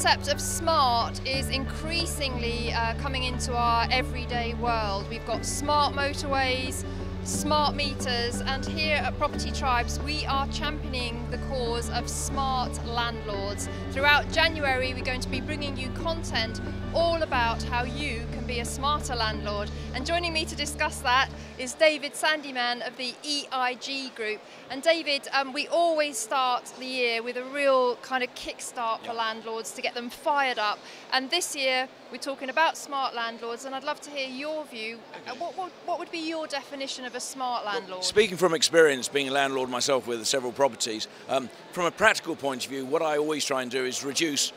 concept of smart is increasingly coming into our everyday world. We've got smart motorways, smart meters, and here at Property Tribes we are championing the cause of smart landlords. Throughout January we're going to be bringing you content all about how you can be a smarter landlord, and joining me to discuss that is David Sandeman of the EIG Group. And David, we always start the year with a real kind of kickstart for landlords to get them fired up, and this year we're talking about smart landlords, and I'd love to hear your view. What would be your definition of a smart landlord? Well, speaking from experience, being a landlord myself with several properties, from a practical point of view, what I always try and do is reduce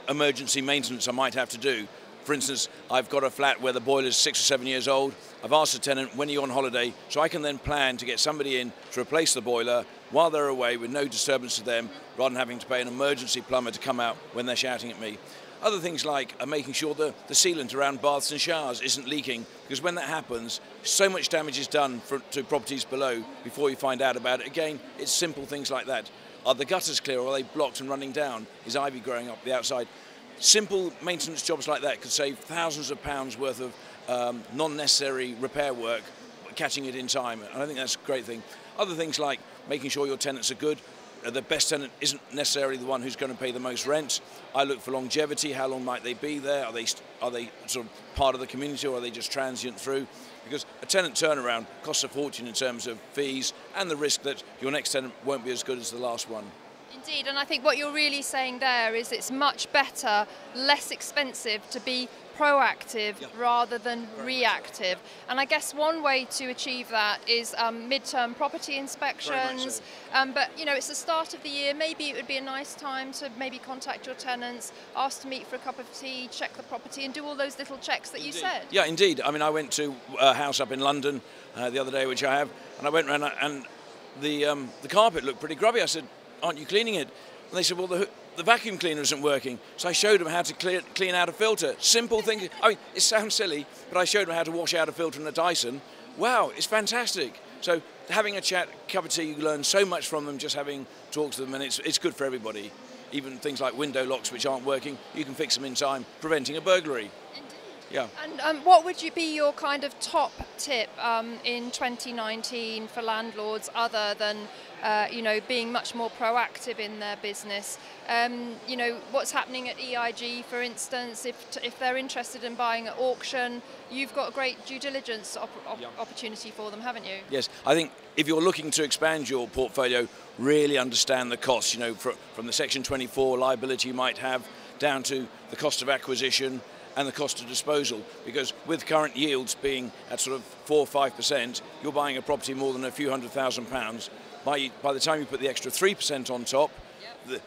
emergency maintenance I might have to do. For instance, I've got a flat where the boiler's 6 or 7 years old. I've asked the tenant, when are you on holiday? So I can then plan to get somebody in to replace the boiler while they're away with no disturbance to them, rather than having to pay an emergency plumber to come out when they're shouting at me. Other things like making sure the sealant around baths and showers isn't leaking, because when that happens, so much damage is done to properties below before you find out about it. Again, it's simple things like that. Are the gutters clear, or are they blocked and running down? Is ivy growing up the outside? Simple maintenance jobs like that could save thousands of pounds worth of non-necessary repair work, catching it in time, and I think that's a great thing. Other things like making sure your tenants are good. The best tenant isn't necessarily the one who's going to pay the most rent. I look for longevity. How long might they be there? Are they sort of part of the community, or are they just transient through? Because a tenant turnaround costs a fortune in terms of fees and the risk that your next tenant won't be as good as the last one. Indeed, and I think what you're really saying there is it's much better, less expensive to be proactive rather than reactive. And I guess one way to achieve that is mid-term property inspections. But you know, it's the start of the year. Maybe it would be a nice time to maybe contact your tenants, ask to meet for a cup of tea, check the property, and do all those little checks that you said. Yeah, indeed. I mean, I went to a house up in London the other day, which I have, and I went around and the carpet looked pretty grubby. I said, "Aren't you cleaning it?" And they said, "Well, the vacuum cleaner isn't working." So I showed them how to clean out a filter. Simple thing. I mean, it sounds silly, but I showed them how to wash out a filter in a Dyson. Wow, it's fantastic. So having a chat, cup of tea, you learn so much from them just having talked to them, and it's good for everybody. Even things like window locks which aren't working, you can fix them in time, preventing a burglary. Yeah. And what would be your kind of top tip in 2019 for landlords, other than you know, being much more proactive in their business? You know, what's happening at EIG, for instance, if they're interested in buying at auction, you've got a great due diligence opportunity for them, haven't you? Yes, I think if you're looking to expand your portfolio, really understand the costs. You know, from the Section 24 liability you might have down to the cost of acquisition and the cost of disposal, because with current yields being at sort of 4 or 5%, you're buying a property more than a few £100,000. By the time you put the extra 3% on top,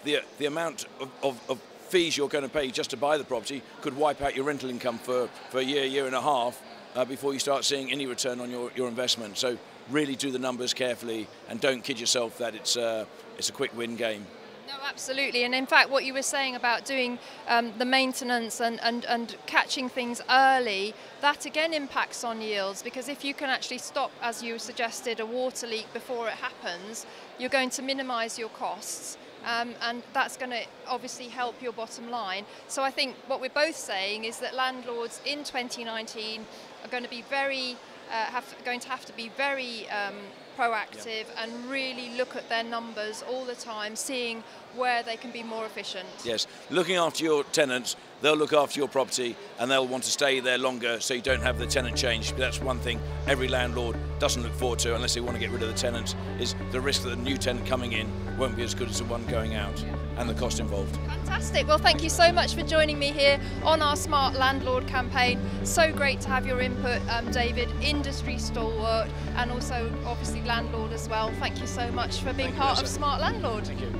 the amount of fees you're going to pay just to buy the property could wipe out your rental income for a year and a half before you start seeing any return on your investment. So really do the numbers carefully, and don't kid yourself that it's a quick win game. No, absolutely. And in fact, what you were saying about doing the maintenance and catching things early, that again impacts on yields, because if you can actually stop, as you suggested, a water leak before it happens, you're going to minimise your costs. And that's going to obviously help your bottom line. So I think what we're both saying is that landlords in 2019 are going to be going to have to be very proactive and really look at their numbers all the time, seeing where they can be more efficient. Yes, looking after your tenants, they'll look after your property, and they'll want to stay there longer, so you don't have the tenant change. That's one thing every landlord doesn't look forward to unless they want to get rid of the tenants, is the risk that the new tenant coming in won't be as good as the one going out, and the cost involved. Fantastic. Well, thank you so much for joining me here on our Smart Landlord campaign. So great to have your input, David, industry stalwart, and also obviously landlord as well. Thank you so much for being part of Smart Landlord. Thank you.